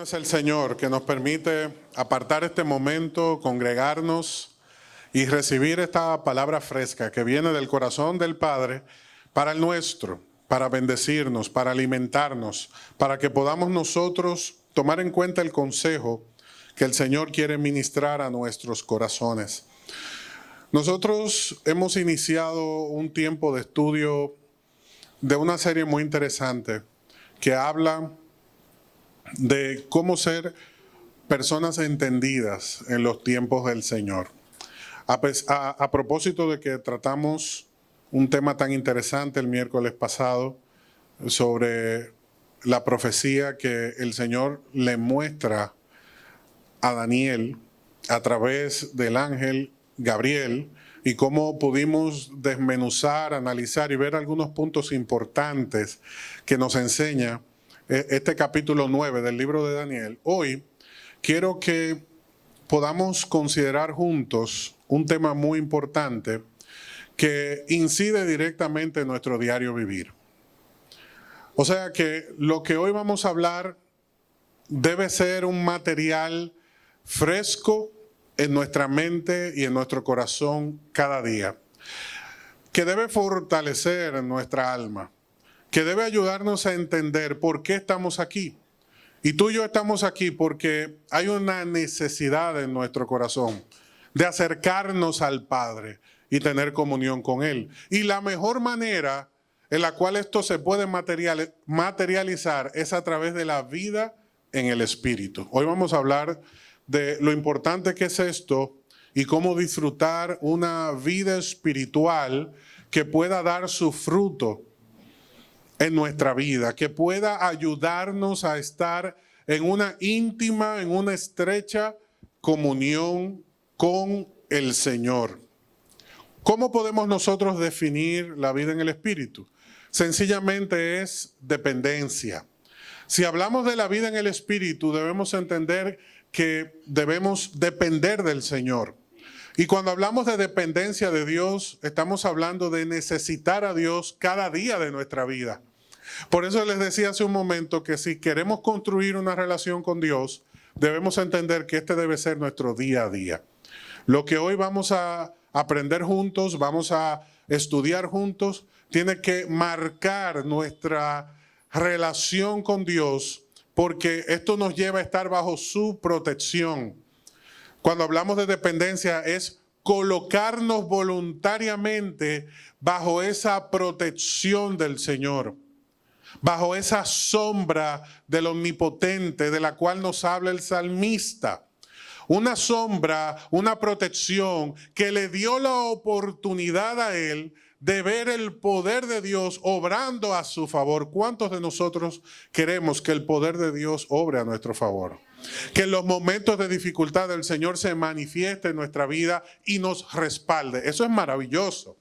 es el Señor que nos permite apartar este momento, congregarnos y recibir esta palabra fresca que viene del corazón del Padre para el nuestro, para bendecirnos, para alimentarnos, para que podamos nosotros tomar en cuenta el consejo que el Señor quiere ministrar a nuestros corazones. Nosotros hemos iniciado un tiempo de estudio de una serie muy interesante que habla de cómo ser personas entendidas en los tiempos del Señor. A propósito de que tratamos un tema tan interesante el miércoles pasado sobre la profecía que el Señor le muestra a Daniel a través del ángel Gabriel y cómo pudimos desmenuzar, analizar y ver algunos puntos importantes que nos enseña este capítulo 9 del libro de Daniel. Hoy quiero que podamos considerar juntos un tema muy importante que incide directamente en nuestro diario vivir. O sea que lo que hoy vamos a hablar debe ser un material fresco en nuestra mente y en nuestro corazón cada día, que debe fortalecer nuestra alma, que debe ayudarnos a entender por qué estamos aquí. Y tú y yo estamos aquí porque hay una necesidad en nuestro corazón de acercarnos al Padre y tener comunión con Él. Y la mejor manera en la cual esto se puede materializar es a través de la vida en el Espíritu. Hoy vamos a hablar de lo importante que es esto y cómo disfrutar una vida espiritual que pueda dar su fruto en nuestra vida, que pueda ayudarnos a estar en una íntima, en una estrecha comunión con el Señor. ¿Cómo podemos nosotros definir la vida en el Espíritu? Sencillamente es dependencia. Si hablamos de la vida en el Espíritu, debemos entender que debemos depender del Señor. Y cuando hablamos de dependencia de Dios, estamos hablando de necesitar a Dios cada día de nuestra vida. Por eso les decía hace un momento que si queremos construir una relación con Dios, debemos entender que este debe ser nuestro día a día. Lo que hoy vamos a aprender juntos, vamos a estudiar juntos, tiene que marcar nuestra relación con Dios, porque esto nos lleva a estar bajo su protección. Cuando hablamos de dependencia es colocarnos voluntariamente bajo esa protección del Señor, bajo esa sombra del Omnipotente de la cual nos habla el salmista. Una sombra, una protección que le dio la oportunidad a él de ver el poder de Dios obrando a su favor. ¿Cuántos de nosotros queremos que el poder de Dios obre a nuestro favor? Que en los momentos de dificultad el Señor se manifieste en nuestra vida y nos respalde. Eso es maravilloso.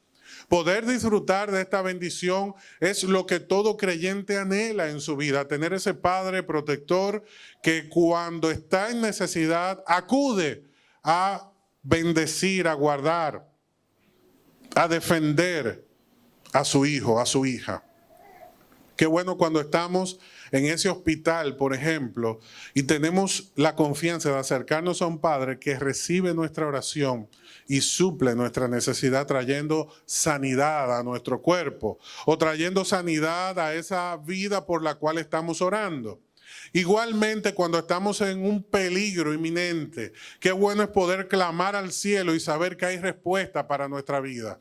Poder disfrutar de esta bendición es lo que todo creyente anhela en su vida, tener ese Padre protector que cuando está en necesidad acude a bendecir, a guardar, a defender a su hijo, a su hija. Qué bueno cuando estamos en ese hospital, por ejemplo, y tenemos la confianza de acercarnos a un Padre que recibe nuestra oración y suple nuestra necesidad trayendo sanidad a nuestro cuerpo o trayendo sanidad a esa vida por la cual estamos orando. Igualmente, cuando estamos en un peligro inminente, qué bueno es poder clamar al cielo y saber que hay respuesta para nuestra vida.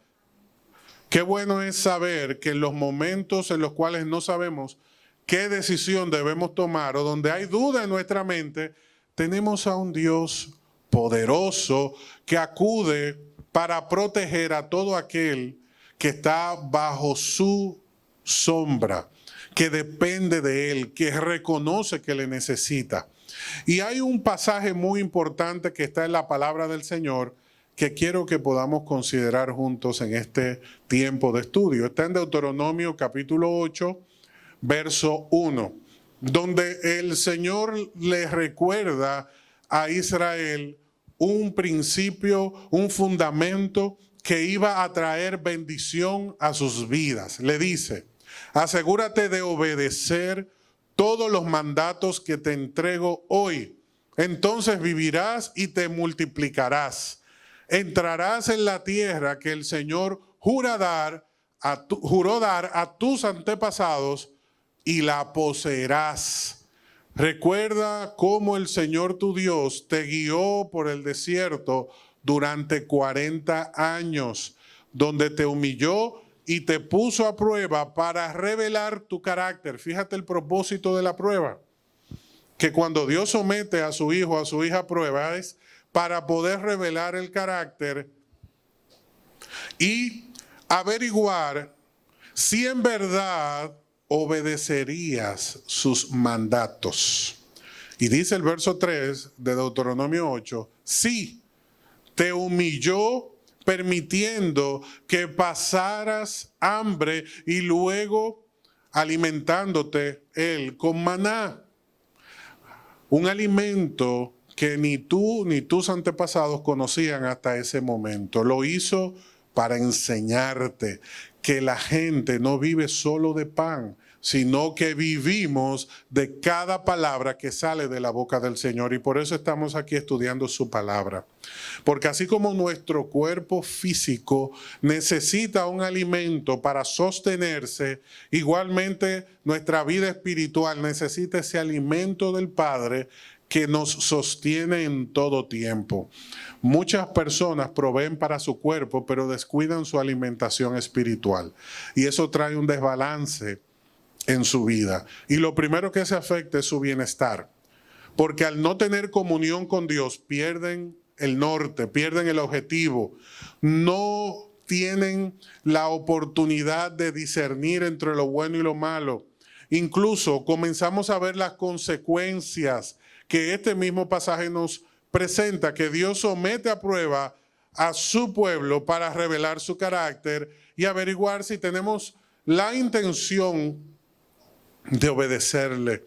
Qué bueno es saber que en los momentos en los cuales no sabemos qué decisión debemos tomar o donde hay duda en nuestra mente, tenemos a un Dios poderoso que acude para proteger a todo aquel que está bajo su sombra, que depende de Él, que reconoce que le necesita. Y hay un pasaje muy importante que está en la palabra del Señor que quiero que podamos considerar juntos en este tiempo de estudio. Está en Deuteronomio capítulo 8, verso 1, donde el Señor le recuerda a Israel un principio, un fundamento que iba a traer bendición a sus vidas. Le dice: asegúrate de obedecer todos los mandatos que te entrego hoy. Entonces vivirás y te multiplicarás. Entrarás en la tierra que el Señor juró dar a tus antepasados y la poseerás. Recuerda cómo el Señor tu Dios te guió por el desierto durante 40 años, donde te humilló y te puso a prueba para revelar tu carácter. Fíjate el propósito de la prueba, que cuando Dios somete a su hijo, a su hija a prueba, es para poder revelar el carácter y averiguar si en verdad obedecerías sus mandatos. Y dice el verso 3 de Deuteronomio 8, sí, te humilló permitiendo que pasaras hambre y luego alimentándote él con maná. Un alimento que ni tú ni tus antepasados conocían hasta ese momento. Lo hizo para enseñarte que la gente no vive solo de pan, sino que vivimos de cada palabra que sale de la boca del Señor. Y por eso estamos aquí estudiando su palabra. Porque así como nuestro cuerpo físico necesita un alimento para sostenerse, igualmente nuestra vida espiritual necesita ese alimento del Padre que nos sostiene en todo tiempo. Muchas personas proveen para su cuerpo, pero descuidan su alimentación espiritual. Y eso trae un desbalance en su vida. Y lo primero que se afecta es su bienestar. Porque al no tener comunión con Dios, pierden el norte, pierden el objetivo. No tienen la oportunidad de discernir entre lo bueno y lo malo. Incluso comenzamos a ver las consecuencias que este mismo pasaje nos presenta, que Dios somete a prueba a su pueblo para revelar su carácter y averiguar si tenemos la intención de obedecerle.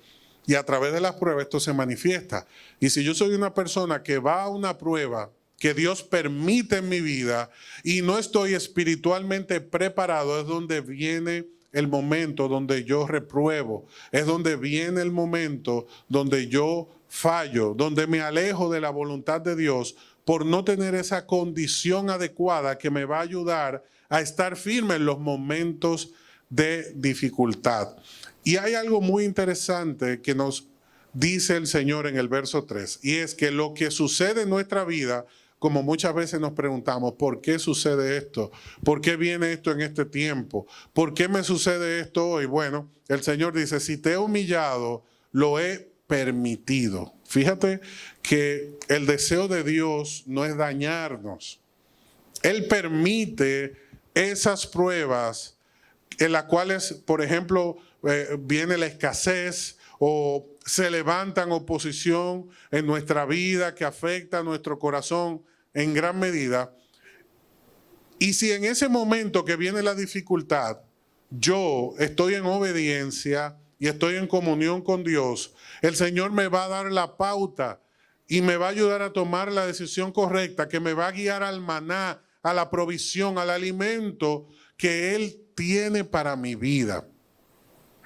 Y a través de las pruebas esto se manifiesta. Y si yo soy una persona que va a una prueba que Dios permite en mi vida y no estoy espiritualmente preparado, es donde viene el momento donde yo repruebo, es donde viene el momento donde yo fallo, donde me alejo de la voluntad de Dios por no tener esa condición adecuada que me va a ayudar a estar firme en los momentos de dificultad. Y hay algo muy interesante que nos dice el Señor en el verso 3, y es que lo que sucede en nuestra vida, como muchas veces nos preguntamos, ¿por qué sucede esto? ¿Por qué viene esto en este tiempo? ¿Por qué me sucede esto hoy? Bueno, el Señor dice, si te he humillado, lo he permitido. Fíjate que el deseo de Dios no es dañarnos. Él permite esas pruebas en las cuales, por ejemplo, viene la escasez o se levantan oposición en nuestra vida que afecta a nuestro corazón en gran medida. Y si en ese momento que viene la dificultad, yo estoy en obediencia y estoy en comunión con Dios, el Señor me va a dar la pauta y me va a ayudar a tomar la decisión correcta, que me va a guiar al maná, a la provisión, al alimento que Él tiene para mi vida.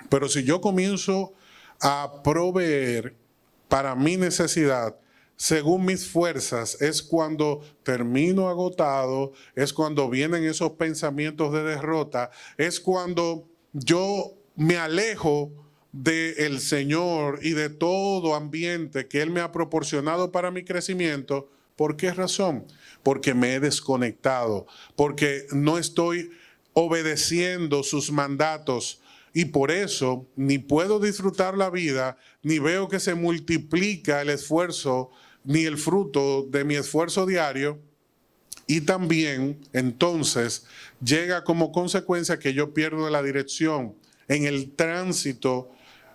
Pero si yo comienzo a proveer para mi necesidad, según mis fuerzas, es cuando termino agotado, es cuando vienen esos pensamientos de derrota, es cuando yo me alejo del Señor y de todo ambiente que Él me ha proporcionado para mi crecimiento. ¿Por qué razón? Porque me he desconectado, porque no estoy obedeciendo sus mandatos. Y por eso ni puedo disfrutar la vida, ni veo que se multiplica el esfuerzo, ni el fruto de mi esfuerzo diario. Y también, entonces, llega como consecuencia que yo pierdo la dirección en el tránsito,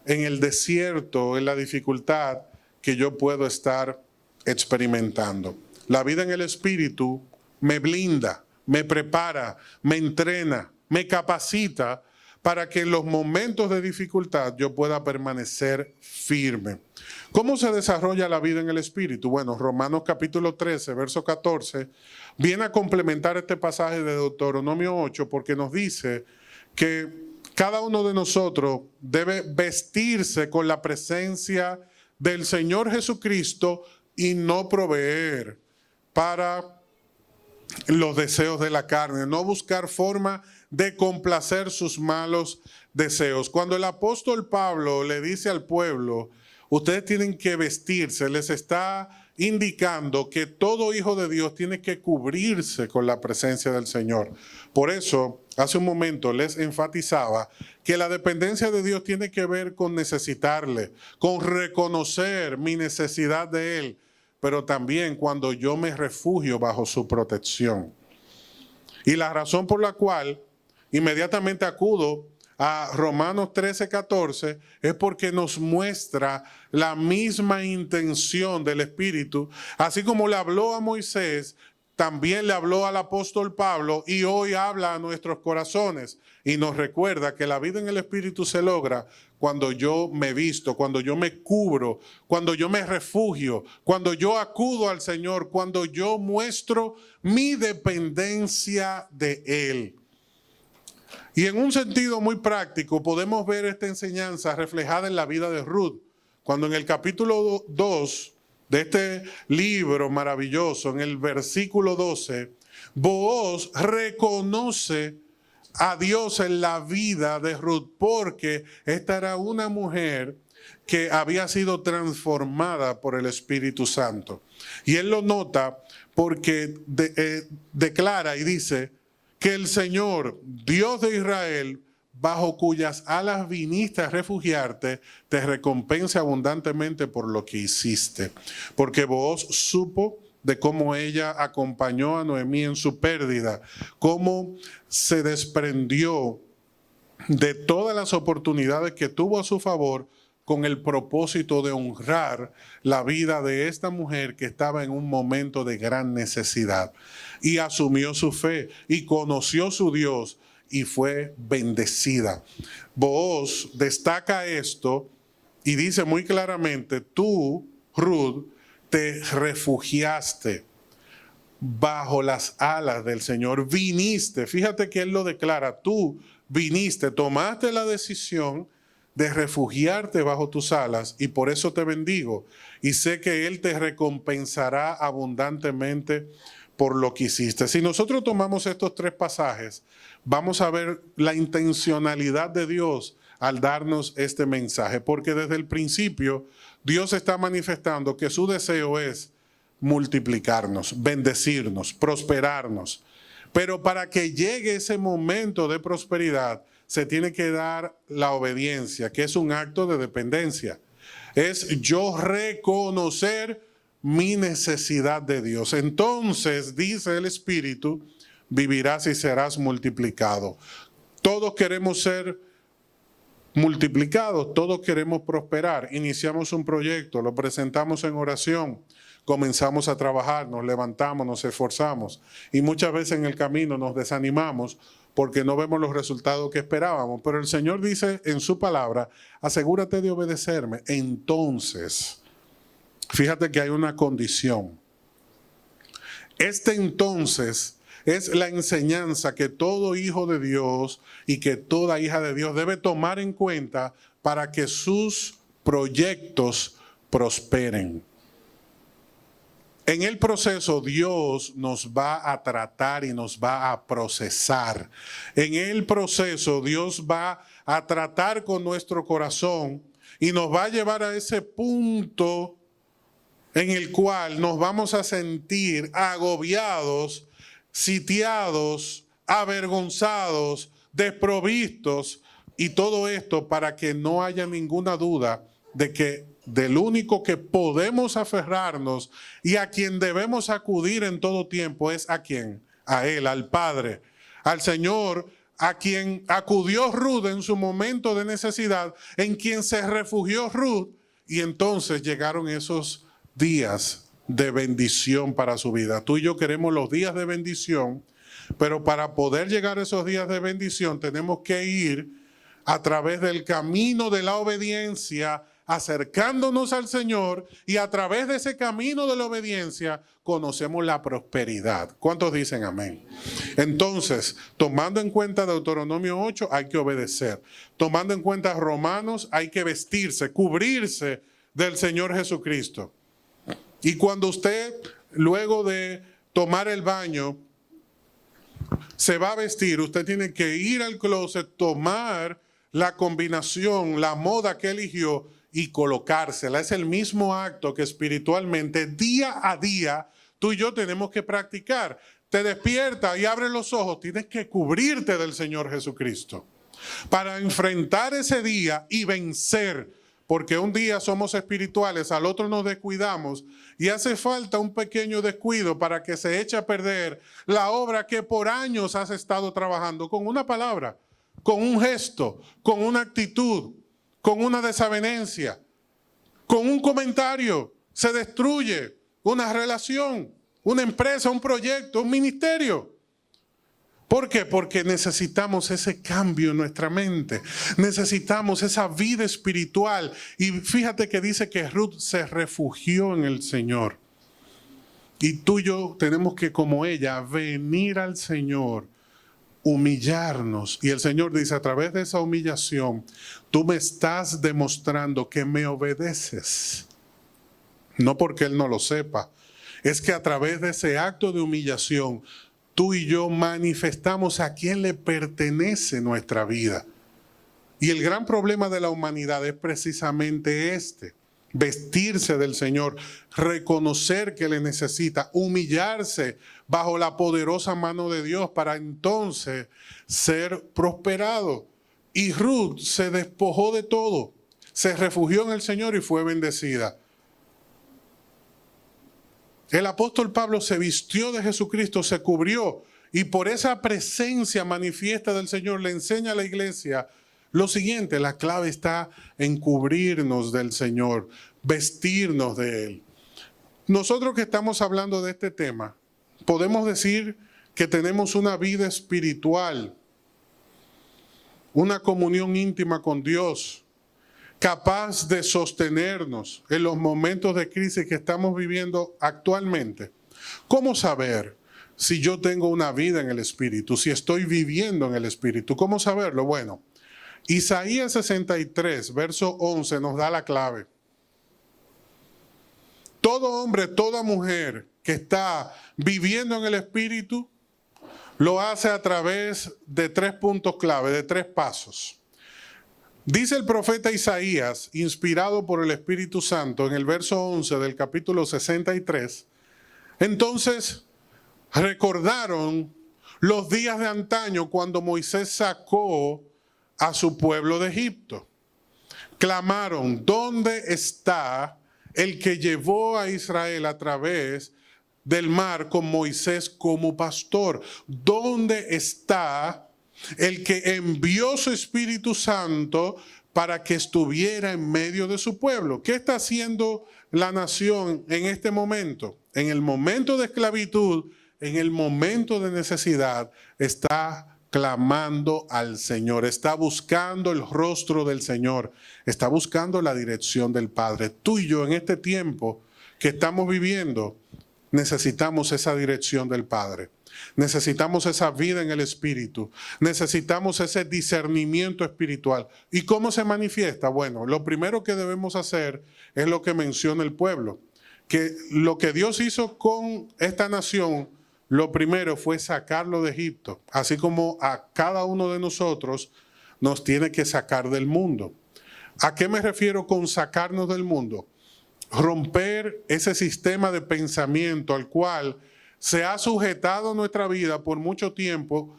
en el desierto, en la dificultad que yo puedo estar experimentando. La vida en el Espíritu me blinda, me prepara, me entrena, me capacita para que en los momentos de dificultad yo pueda permanecer firme. ¿Cómo se desarrolla la vida en el Espíritu? Bueno, Romanos capítulo 13, verso 14, viene a complementar este pasaje de Deuteronomio 8 porque nos dice que Cada uno de nosotros debe vestirse con la presencia del Señor Jesucristo y no proveer para los deseos de la carne, no buscar forma de complacer sus malos deseos. Cuando el apóstol Pablo le dice al pueblo, ustedes tienen que vestirse, les está indicando que todo hijo de Dios tiene que cubrirse con la presencia del Señor. Por eso, hace un momento les enfatizaba que la dependencia de Dios tiene que ver con necesitarle, con reconocer mi necesidad de Él, pero también cuando yo me refugio bajo su protección. Y la razón por la cual inmediatamente acudo a Romanos 13:14 es porque nos muestra la misma intención del Espíritu, así como le habló a Moisés, también le habló al apóstol Pablo y hoy habla a nuestros corazones y nos recuerda que la vida en el Espíritu se logra cuando yo me visto, cuando yo me cubro, cuando yo me refugio, cuando yo acudo al Señor, cuando yo muestro mi dependencia de Él. Y en un sentido muy práctico podemos ver esta enseñanza reflejada en la vida de Ruth, cuando en el capítulo 2 de este libro maravilloso, en el versículo 12, Booz reconoce a Dios en la vida de Ruth, porque esta era una mujer que había sido transformada por el Espíritu Santo. Y él lo nota porque declara y dice que el Señor, Dios de Israel, bajo cuyas alas viniste a refugiarte, te recompense abundantemente por lo que hiciste. Porque Booz supo de cómo ella acompañó a Noemí en su pérdida, cómo se desprendió de todas las oportunidades que tuvo a su favor con el propósito de honrar la vida de esta mujer que estaba en un momento de gran necesidad. Y asumió su fe y conoció su Dios y fue bendecida. Booz destaca esto y dice muy claramente, tú, Ruth, te refugiaste bajo las alas del Señor, viniste, fíjate que él lo declara, tú viniste, tomaste la decisión de refugiarte bajo tus alas y por eso te bendigo y sé que Él te recompensará abundantemente por lo que hiciste. Si nosotros tomamos estos tres pasajes, vamos a ver la intencionalidad de Dios al darnos este mensaje, porque desde el principio Dios está manifestando que su deseo es multiplicarnos, bendecirnos, prosperarnos. Pero para que llegue ese momento de prosperidad, se tiene que dar la obediencia, que es un acto de dependencia. Es yo reconocer mi necesidad de Dios. Entonces, dice el Espíritu, vivirás y serás multiplicado. Todos queremos ser multiplicados, todos queremos prosperar. Iniciamos un proyecto, lo presentamos en oración, comenzamos a trabajar, nos levantamos, nos esforzamos y muchas veces en el camino nos desanimamos porque no vemos los resultados que esperábamos. Pero el Señor dice en su palabra, asegúrate de obedecerme. Entonces, fíjate que hay una condición. Entonces es la enseñanza que todo hijo de Dios y que toda hija de Dios debe tomar en cuenta para que sus proyectos prosperen. En el proceso Dios nos va a tratar y nos va a procesar. En el proceso Dios va a tratar con nuestro corazón y nos va a llevar a ese punto en el cual nos vamos a sentir agobiados, sitiados, avergonzados, desprovistos y todo esto para que no haya ninguna duda de que del único que podemos aferrarnos y a quien debemos acudir en todo tiempo es a quién, a Él, al Padre, al Señor, a quien acudió Ruth en su momento de necesidad, en quien se refugió Ruth y entonces llegaron esos días de bendición para su vida. Tú y yo queremos los días de bendición, pero para poder llegar a esos días de bendición tenemos que ir a través del camino de la obediencia acercándonos al Señor, y a través de ese camino de la obediencia conocemos la prosperidad. ¿Cuántos dicen amén? Entonces, tomando en cuenta Deuteronomio 8, hay que obedecer. Tomando en cuenta Romanos, hay que vestirse, cubrirse del Señor Jesucristo. Y cuando usted, luego de tomar el baño, se va a vestir, usted tiene que ir al closet, tomar la combinación, la moda que eligió y colocársela. Es el mismo acto que espiritualmente, día a día, tú y yo tenemos que practicar. Te despiertas y abres los ojos, tienes que cubrirte del Señor Jesucristo para enfrentar ese día y vencer. Porque un día somos espirituales, al otro nos descuidamos y hace falta un pequeño descuido para que se eche a perder la obra que por años has estado trabajando con una palabra, con un gesto, con una actitud, con una desavenencia, con un comentario. Se destruye una relación, una empresa, un proyecto, un ministerio. ¿Por qué? Porque necesitamos ese cambio en nuestra mente. Necesitamos esa vida espiritual. Y fíjate que dice que Ruth se refugió en el Señor. Y tú y yo tenemos que, como ella, venir al Señor, humillarnos. Y el Señor dice, a través de esa humillación, tú me estás demostrando que me obedeces. No porque Él no lo sepa. Es que a través de ese acto de humillación, tú y yo manifestamos a quién le pertenece nuestra vida. Y el gran problema de la humanidad es precisamente este: vestirse del Señor, reconocer que le necesita, humillarse bajo la poderosa mano de Dios para entonces ser prosperado. Y Ruth se despojó de todo, se refugió en el Señor y fue bendecida. El apóstol Pablo se vistió de Jesucristo, se cubrió, y por esa presencia manifiesta del Señor le enseña a la iglesia lo siguiente: la clave está en cubrirnos del Señor, vestirnos de Él. Nosotros que estamos hablando de este tema, podemos decir que tenemos una vida espiritual, una comunión íntima con Dios, capaz de sostenernos en los momentos de crisis que estamos viviendo actualmente. ¿Cómo saber si yo tengo una vida en el Espíritu, si estoy viviendo en el Espíritu? ¿Cómo saberlo? Bueno, Isaías 63, verso 11 nos da la clave. Todo hombre, toda mujer que está viviendo en el Espíritu, lo hace a través de 3 puntos clave, de 3 pasos. Dice el profeta Isaías, inspirado por el Espíritu Santo, en el verso 11 del capítulo 63, entonces recordaron los días de antaño cuando Moisés sacó a su pueblo de Egipto. Clamaron, ¿dónde está el que llevó a Israel a través del mar con Moisés como pastor? ¿Dónde está el que envió su Espíritu Santo para que estuviera en medio de su pueblo? ¿Qué está haciendo la nación en este momento? En el momento de esclavitud, en el momento de necesidad, está clamando al Señor, está buscando el rostro del Señor, está buscando la dirección del Padre. Tú y yo en este tiempo que estamos viviendo, necesitamos esa dirección del Padre. Necesitamos esa vida en el Espíritu. Necesitamos ese discernimiento espiritual. ¿Y cómo se manifiesta? Bueno, lo primero que debemos hacer es lo que menciona el pueblo. Que lo que Dios hizo con esta nación, lo primero fue sacarlo de Egipto. Así como a cada uno de nosotros nos tiene que sacar del mundo. ¿A qué me refiero con sacarnos del mundo? Romper ese sistema de pensamiento al cual se ha sujetado nuestra vida por mucho tiempo,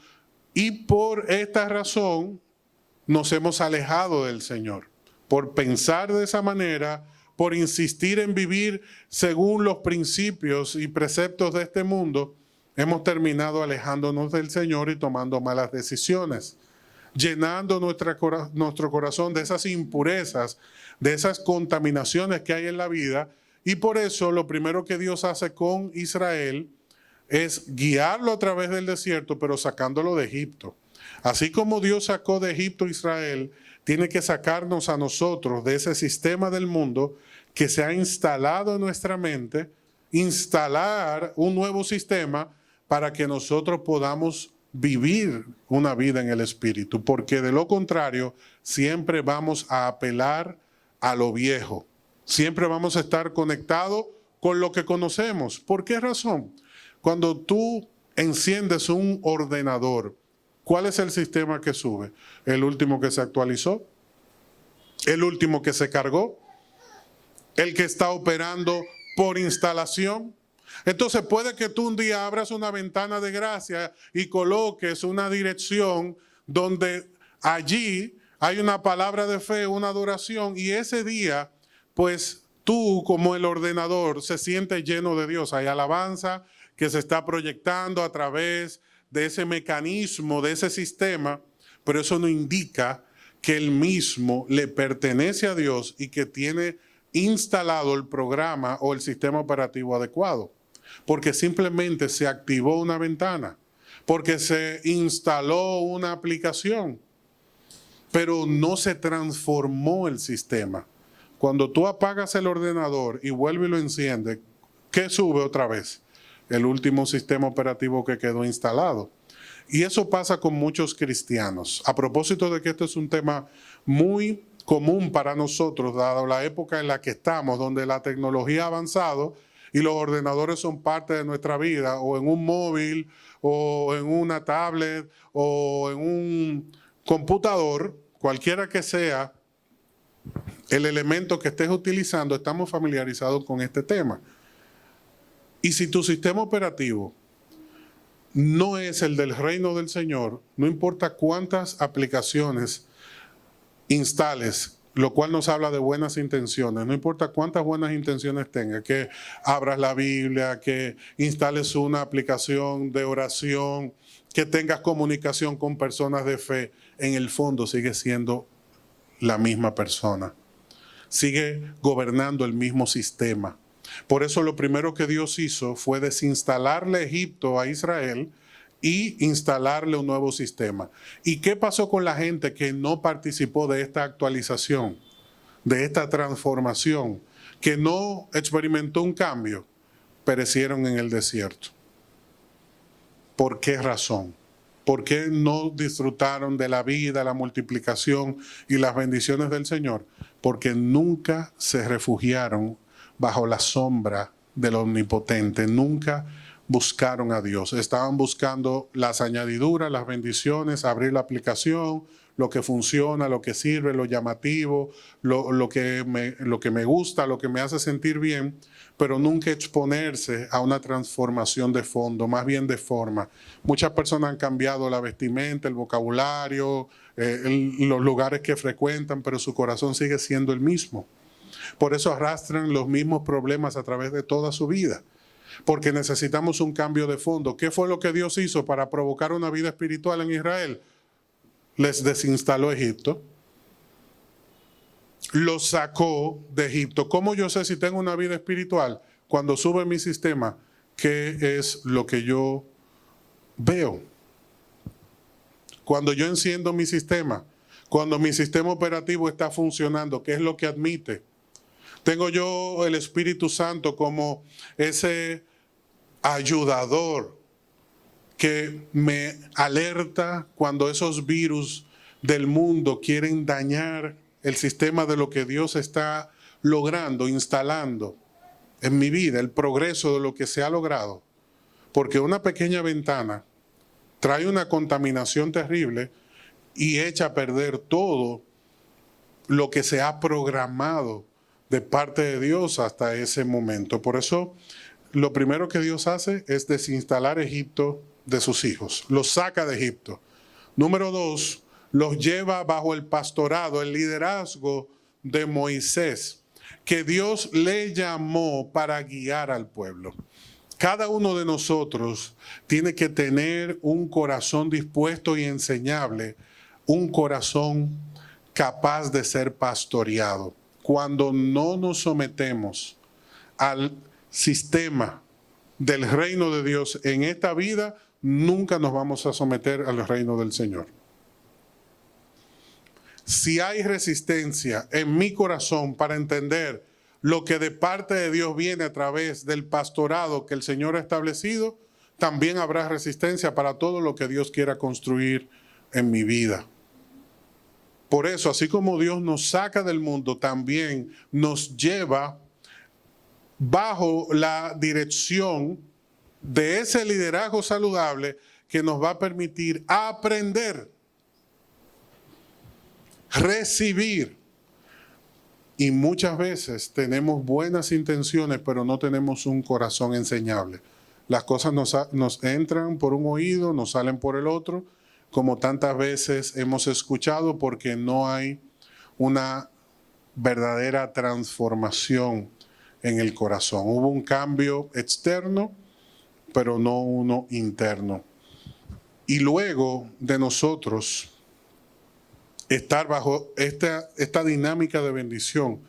y por esta razón nos hemos alejado del Señor. Por pensar de esa manera, por insistir en vivir según los principios y preceptos de este mundo, hemos terminado alejándonos del Señor y tomando malas decisiones, llenando nuestro corazón de esas impurezas, de esas contaminaciones que hay en la vida. Y por eso lo primero que Dios hace con Israel es guiarlo a través del desierto, pero sacándolo de Egipto. Así como Dios sacó de Egipto a Israel, tiene que sacarnos a nosotros de ese sistema del mundo que se ha instalado en nuestra mente, instalar un nuevo sistema para que nosotros podamos vivir una vida en el Espíritu, porque de lo contrario siempre vamos a apelar a lo viejo, siempre vamos a estar conectados con lo que conocemos. ¿Por qué razón? Cuando tú enciendes un ordenador, ¿cuál es el sistema que sube? El último que se actualizó, el último que se cargó, el que está operando por instalación. Entonces puede que tú un día abras una ventana de gracia y coloques una dirección donde allí hay una palabra de fe, una adoración, y ese día, pues tú como el ordenador se siente lleno de Dios. Hay alabanza que se está proyectando a través de ese mecanismo, de ese sistema, pero eso no indica que el mismo le pertenece a Dios y que tiene instalado el programa o el sistema operativo adecuado, porque simplemente se activó una ventana, porque se instaló una aplicación, pero no se transformó el sistema. Cuando tú apagas el ordenador y vuelve y lo enciende, ¿qué sube otra vez? El último sistema operativo que quedó instalado. Y eso pasa con muchos cristianos. A propósito de que este es un tema muy común para nosotros, dado la época en la que estamos, donde la tecnología ha avanzado y los ordenadores son parte de nuestra vida, o en un móvil, o en una tablet, o en un computador, cualquiera que sea el elemento que estés utilizando, estamos familiarizados con este tema. Y si tu sistema operativo no es el del reino del Señor, no importa cuántas aplicaciones instales, lo cual nos habla de buenas intenciones, no importa cuántas buenas intenciones tengas, que abras la Biblia, que instales una aplicación de oración, que tengas comunicación con personas de fe, en el fondo sigue siendo la misma persona, sigue gobernando el mismo sistema. Por eso lo primero que Dios hizo fue desinstalarle Egipto a Israel y instalarle un nuevo sistema. ¿Y qué pasó con la gente que no participó de esta actualización, de esta transformación, que no experimentó un cambio? Perecieron en el desierto. ¿Por qué razón? ¿Por qué no disfrutaron de la vida, la multiplicación y las bendiciones del Señor? Porque nunca se refugiaron bajo la sombra del Omnipotente, nunca buscaron a Dios. Estaban buscando las añadiduras, las bendiciones, abrir la aplicación, lo que funciona, lo que sirve, lo llamativo, lo que me gusta, lo que me hace sentir bien, pero nunca exponerse a una transformación de fondo, más bien de forma. Muchas personas han cambiado la vestimenta, el vocabulario, los lugares que frecuentan, pero su corazón sigue siendo el mismo. Por eso arrastran los mismos problemas a través de toda su vida, porque necesitamos un cambio de fondo. ¿Qué fue lo que Dios hizo para provocar una vida espiritual en Israel? Les desinstaló Egipto, los sacó de Egipto. ¿Cómo yo sé si tengo una vida espiritual? Cuando sube mi sistema, ¿qué es lo que yo veo? Cuando yo enciendo mi sistema, cuando mi sistema operativo está funcionando, ¿qué es lo que admite? Tengo yo el Espíritu Santo como ese ayudador que me alerta cuando esos virus del mundo quieren dañar el sistema de lo que Dios está logrando, instalando en mi vida, el progreso de lo que se ha logrado. Porque una pequeña ventana trae una contaminación terrible y echa a perder todo lo que se ha programado de parte de Dios hasta ese momento. Por eso, lo primero que Dios hace es desinstalar Egipto de sus hijos. Los saca de Egipto. Número 2, los lleva bajo el pastorado, el liderazgo de Moisés, que Dios le llamó para guiar al pueblo. Cada uno de nosotros tiene que tener un corazón dispuesto y enseñable, un corazón capaz de ser pastoreado. Cuando no nos sometemos al sistema del reino de Dios en esta vida, nunca nos vamos a someter al reino del Señor. Si hay resistencia en mi corazón para entender lo que de parte de Dios viene a través del pastorado que el Señor ha establecido, también habrá resistencia para todo lo que Dios quiera construir en mi vida. Por eso, así como Dios nos saca del mundo, también nos lleva bajo la dirección de ese liderazgo saludable que nos va a permitir aprender, recibir. Y muchas veces tenemos buenas intenciones, pero no tenemos un corazón enseñable. Las cosas nos entran por un oído, nos salen por el otro, como tantas veces hemos escuchado, porque no hay una verdadera transformación en el corazón. Hubo un cambio externo, pero no uno interno. Y luego de nosotros estar bajo esta dinámica de bendición,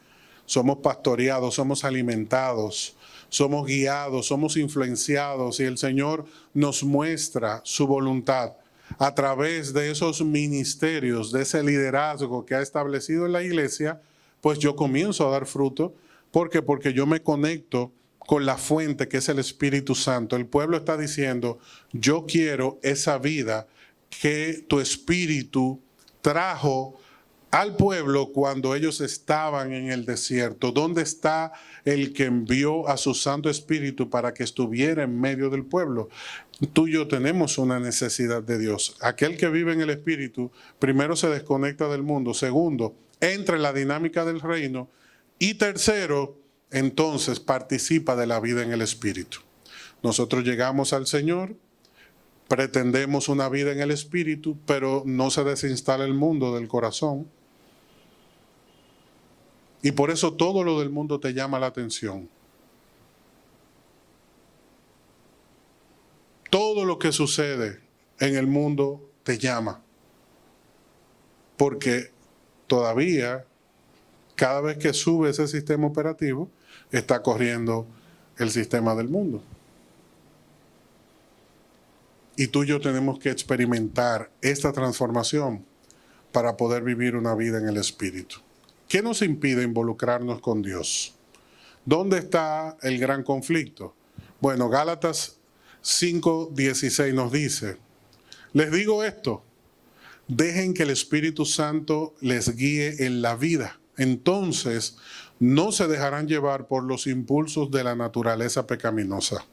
somos pastoreados, somos alimentados, somos guiados, somos influenciados, y el Señor nos muestra su voluntad a través de esos ministerios, de ese liderazgo que ha establecido en la iglesia. Pues yo comienzo a dar fruto. ¿Por qué? Porque yo me conecto con la fuente que es el Espíritu Santo. El pueblo está diciendo: yo quiero esa vida que tu Espíritu trajo al pueblo cuando ellos estaban en el desierto. ¿Dónde está el que envió a su Santo Espíritu para que estuviera en medio del pueblo? Tú y yo tenemos una necesidad de Dios. Aquel que vive en el Espíritu, primero se desconecta del mundo. Segundo, entra en la dinámica del reino. Y tercero, entonces participa de la vida en el Espíritu. Nosotros llegamos al Señor, pretendemos una vida en el Espíritu, pero no se desinstala el mundo del corazón. Y por eso todo lo del mundo te llama la atención. Todo lo que sucede en el mundo te llama. Porque todavía, cada vez que sube ese sistema operativo, está corriendo el sistema del mundo. Y tú y yo tenemos que experimentar esta transformación para poder vivir una vida en el Espíritu. ¿Qué nos impide involucrarnos con Dios? ¿Dónde está el gran conflicto? Bueno, Gálatas 5:16 nos dice: les digo esto, dejen que el Espíritu Santo les guíe en la vida. Entonces no se dejarán llevar por los impulsos de la naturaleza pecaminosa.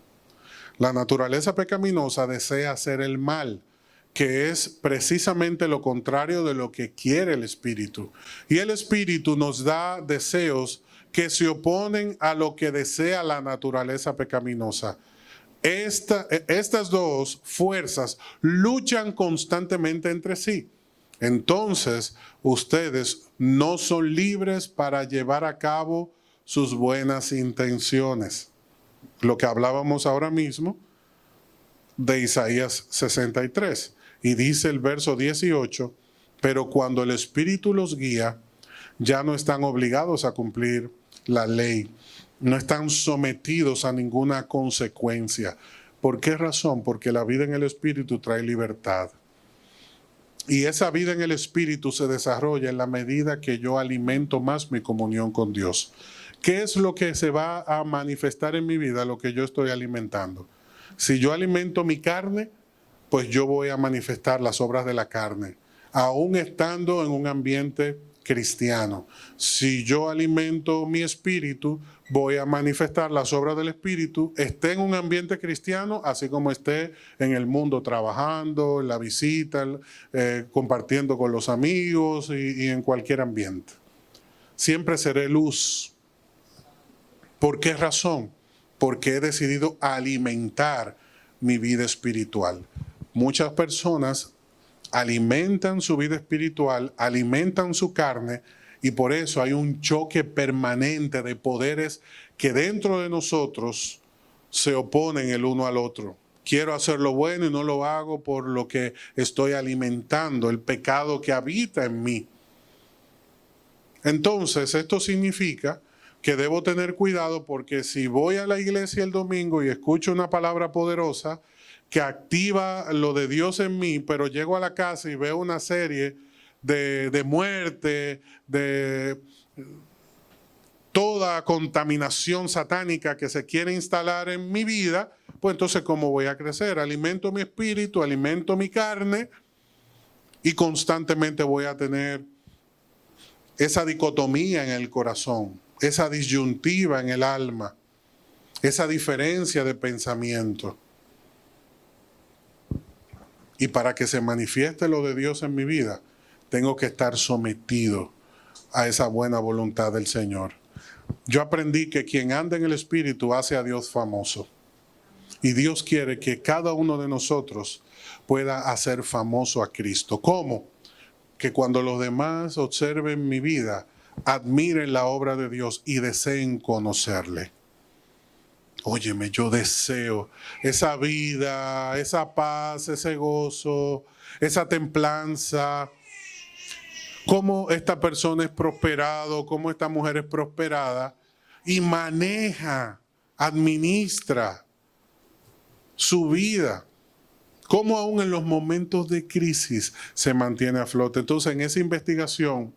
La naturaleza pecaminosa desea hacer el mal, que es precisamente lo contrario de lo que quiere el Espíritu. Y el Espíritu nos da deseos que se oponen a lo que desea la naturaleza pecaminosa. Estas dos fuerzas luchan constantemente entre sí. Entonces, ustedes no son libres para llevar a cabo sus buenas intenciones. Lo que hablábamos ahora mismo de Isaías 63. Y dice el verso 18, pero cuando el Espíritu los guía, ya no están obligados a cumplir la ley. No están sometidos a ninguna consecuencia. ¿Por qué razón? Porque la vida en el Espíritu trae libertad. Y esa vida en el Espíritu se desarrolla en la medida que yo alimento más mi comunión con Dios. ¿Qué es lo que se va a manifestar en mi vida? Lo que yo estoy alimentando. Si yo alimento mi carne, pues yo voy a manifestar las obras de la carne, aún estando en un ambiente cristiano. Si yo alimento mi espíritu, voy a manifestar las obras del Espíritu, esté en un ambiente cristiano, así como esté en el mundo trabajando, en la visita, compartiendo con los amigos y en cualquier ambiente. Siempre seré luz. ¿Por qué razón? Porque he decidido alimentar mi vida espiritual. Muchas personas alimentan su vida espiritual, alimentan su carne, y por eso hay un choque permanente de poderes que dentro de nosotros se oponen el uno al otro. Quiero hacer lo bueno y no lo hago por lo que estoy alimentando, el pecado que habita en mí. Entonces, esto significa que debo tener cuidado, porque si voy a la iglesia el domingo y escucho una palabra poderosa que activa lo de Dios en mí, pero llego a la casa y veo una serie de muerte, de toda contaminación satánica que se quiere instalar en mi vida, pues entonces ¿cómo voy a crecer? Alimento mi espíritu, alimento mi carne y constantemente voy a tener esa dicotomía en el corazón, esa disyuntiva en el alma, esa diferencia de pensamiento. Y para que se manifieste lo de Dios en mi vida, tengo que estar sometido a esa buena voluntad del Señor. Yo aprendí que quien anda en el Espíritu hace a Dios famoso. Y Dios quiere que cada uno de nosotros pueda hacer famoso a Cristo. ¿Cómo? Que cuando los demás observen mi vida, admiren la obra de Dios y deseen conocerle. Óyeme, yo deseo esa vida, esa paz, ese gozo, esa templanza. Cómo esta persona es prosperado, cómo esta mujer es prosperada y maneja, administra su vida. Cómo aún en los momentos de crisis se mantiene a flote. Entonces, en esa investigación,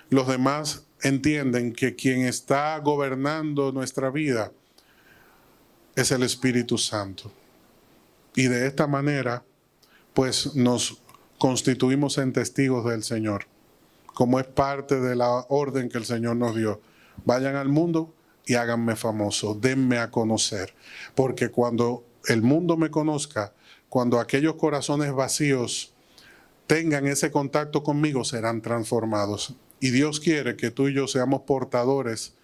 los demás entienden que quien está gobernando nuestra vida es el Espíritu Santo. Y de esta manera, pues nos constituimos en testigos del Señor, como es parte de la orden que el Señor nos dio. Vayan al mundo y háganme famoso, denme a conocer. Porque cuando el mundo me conozca, cuando aquellos corazones vacíos tengan ese contacto conmigo, serán transformados. Y Dios quiere que tú y yo seamos portadores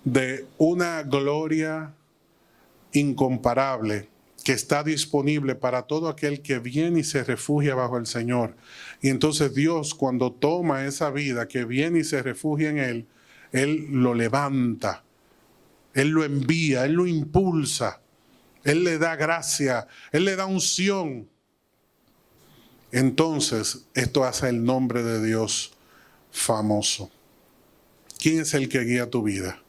de una gloria incomparable que está disponible para todo aquel que viene y se refugia bajo el Señor. Y entonces Dios, cuando toma esa vida que viene y se refugia en Él, Él lo levanta, Él lo envía, Él lo impulsa, Él le da gracia, Él le da unción. Entonces, esto hace el nombre de Dios famoso. ¿Quién es el que guía tu vida?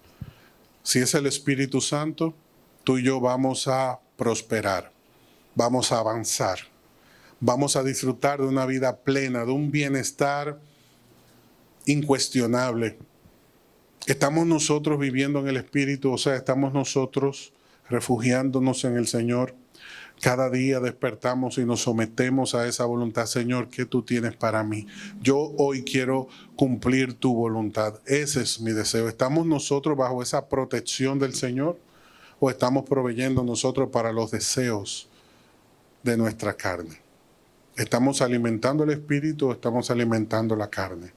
Si es el Espíritu Santo, tú y yo vamos a prosperar, vamos a avanzar, vamos a disfrutar de una vida plena, de un bienestar incuestionable. Estamos nosotros viviendo en el Espíritu, o sea, estamos nosotros refugiándonos en el Señor. Cada día despertamos y nos sometemos a esa voluntad. Señor, ¿qué tú tienes para mí? Yo hoy quiero cumplir tu voluntad. Ese es mi deseo. ¿Estamos nosotros bajo esa protección del Señor? ¿O estamos proveyendo nosotros para los deseos de nuestra carne? ¿Estamos alimentando el espíritu o estamos alimentando la carne?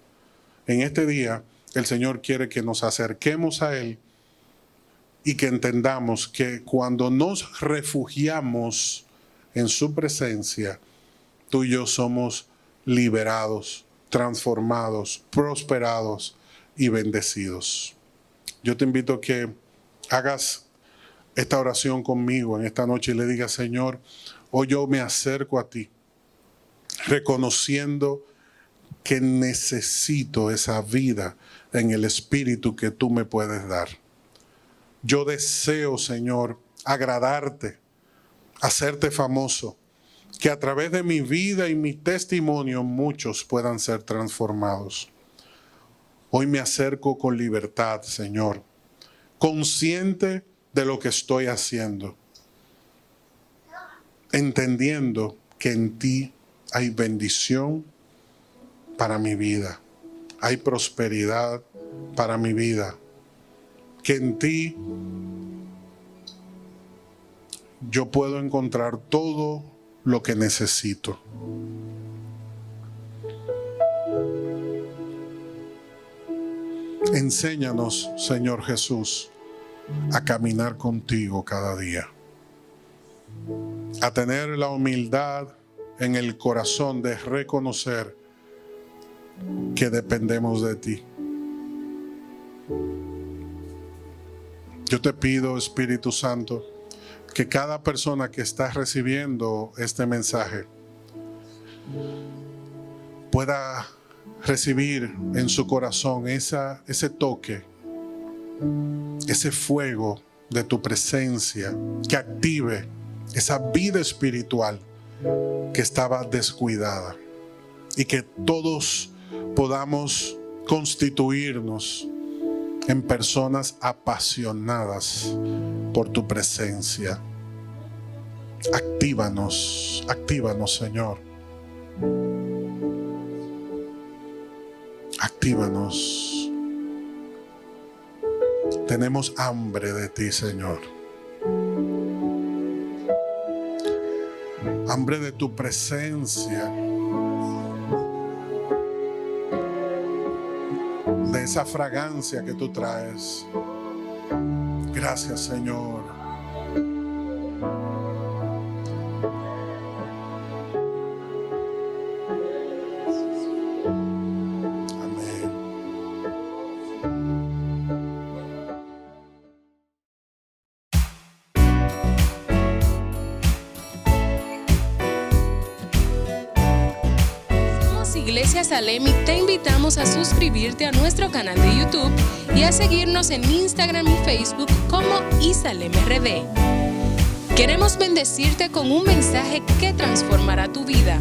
En este día, el Señor quiere que nos acerquemos a Él y que entendamos que cuando nos refugiamos en su presencia, tú y yo somos liberados, transformados, prosperados y bendecidos. Yo te invito a que hagas esta oración conmigo en esta noche y le diga: Señor, hoy yo me acerco a ti, reconociendo que necesito esa vida en el Espíritu que tú me puedes dar. Yo deseo, Señor, agradarte, hacerte famoso, que a través de mi vida y mi testimonio muchos puedan ser transformados. Hoy me acerco con libertad, Señor, consciente de lo que estoy haciendo, entendiendo que en ti hay bendición para mi vida, hay prosperidad para mi vida, que en ti yo puedo encontrar todo lo que necesito. Enséñanos, Señor Jesús, a caminar contigo cada día, a tener la humildad en el corazón de reconocer que dependemos de ti. Yo te pido, Espíritu Santo, que cada persona que está recibiendo este mensaje pueda recibir en su corazón ese toque, ese fuego de tu presencia que active esa vida espiritual que estaba descuidada, y que todos podamos constituirnos en personas apasionadas por tu presencia. Actívanos, Señor. Actívanos. Tenemos hambre de ti, Señor. Hambre de tu presencia. De esa fragancia que tú traes. Gracias, Señor. Amén. Iglesia Salem y te invitamos a suscribirte a nuestro canal de YouTube y a seguirnos en Instagram y Facebook como iSalem RD. Queremos bendecirte con un mensaje que transformará tu vida.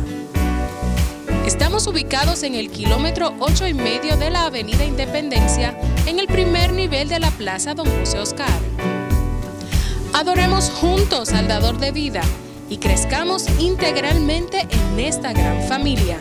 Estamos ubicados en el kilómetro 8,5 de la Avenida Independencia, en el primer nivel de la Plaza Don José Oscar. Adoremos juntos al Dador de vida y crezcamos integralmente en esta gran familia.